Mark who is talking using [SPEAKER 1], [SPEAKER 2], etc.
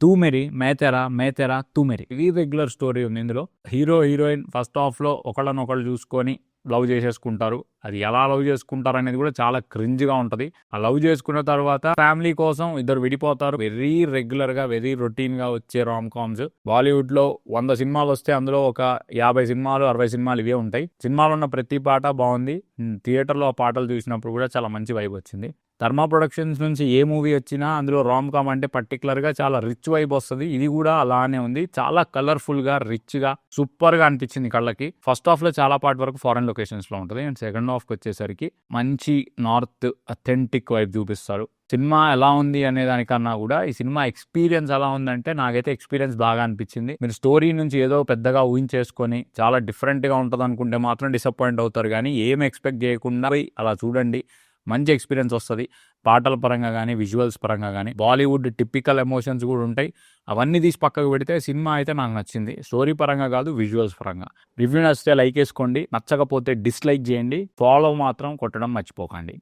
[SPEAKER 1] తూ మెరి, మే తెరా తూ మెరి. ఇది రెగ్యులర్ స్టోరీ ఉంది ఇందులో. హీరో హీరోయిన్ ఫస్ట్ హాఫ్లో ఒకళ్ళనొకళ్ళు చూసుకొని లవ్ చేసేసుకుంటారు. అది ఎలా లవ్ చేసుకుంటారు అనేది కూడా చాలా క్రింజ్గా ఉంటుంది. ఆ లవ్ చేసుకున్న తర్వాత ఫ్యామిలీ కోసం ఇద్దరు విడిపోతారు. వెరీ రెగ్యులర్ గా వెరీ రొటీన్ గా వచ్చే రామ్ కామ్స్. బాలీవుడ్ లో 100 సినిమాలు వస్తే అందులో ఒక 50 సినిమాలు 60 సినిమాలు ఇవే ఉంటాయి. సినిమాలో ఉన్న ప్రతి పాట బాగుంది. థియేటర్ లో ఆ పాటలు చూసినప్పుడు కూడా చాలా మంచి వైబ్ వచ్చింది. ధర్మా ప్రొడక్షన్స్ నుంచి ఏ మూవీ వచ్చినా అందులో రామ్ కామ్ అంటే పర్టికులర్ గా చాలా రిచ్ వైబ్ వస్తుంది. ఇది కూడా అలానే ఉంది. చాలా కలర్ఫుల్ గా రిచ్ గా సూపర్ గా అనిపించింది కళ్ళకి. ఫస్ట్ హాఫ్ లో చాలా పార్ట్ వరకు ఫారెన్ లొకేషన్స్ లో ఉంటుంది. అండ్ సెకండ్ హాఫ్ కి వచ్చేసరికి మంచి నార్త్ అథెంటిక్ వైబ్ చూపిస్తారు. సినిమా ఎలా ఉంది అనే దానికన్నా కూడా ఈ సినిమా ఎక్స్పీరియన్స్ ఎలా ఉందంటే నాకైతే ఎక్స్పీరియన్స్ బాగా అనిపించింది. మీరు స్టోరీ నుంచి ఏదో పెద్దగా ఊహించేసుకొని చాలా డిఫరెంట్ గా ఉంటుంది అనుకుంటే మాత్రం డిసప్పాయింట్ అవుతారు. కానీ ఏం ఎక్స్పెక్ట్ చేయకుండా అలా చూడండి, మంచి ఎక్స్పీరియన్స్ వస్తుంది. పాటల పరంగా కానీ విజువల్స్ పరంగా కానీ బాలీవుడ్ టిపికల్ ఎమోషన్స్ కూడా ఉంటాయి. అవన్నీ తీసి పక్కకు పెడితే సినిమా అయితే నాకు నచ్చింది. స్టోరీ పరంగా కాదు, విజువల్స్ పరంగా. రివ్యూ నచ్చితే లైక్ వేసుకోండి, నచ్చకపోతే డిస్లైక్ చేయండి. ఫాలో మాత్రం కొట్టడం మర్చిపోకండి.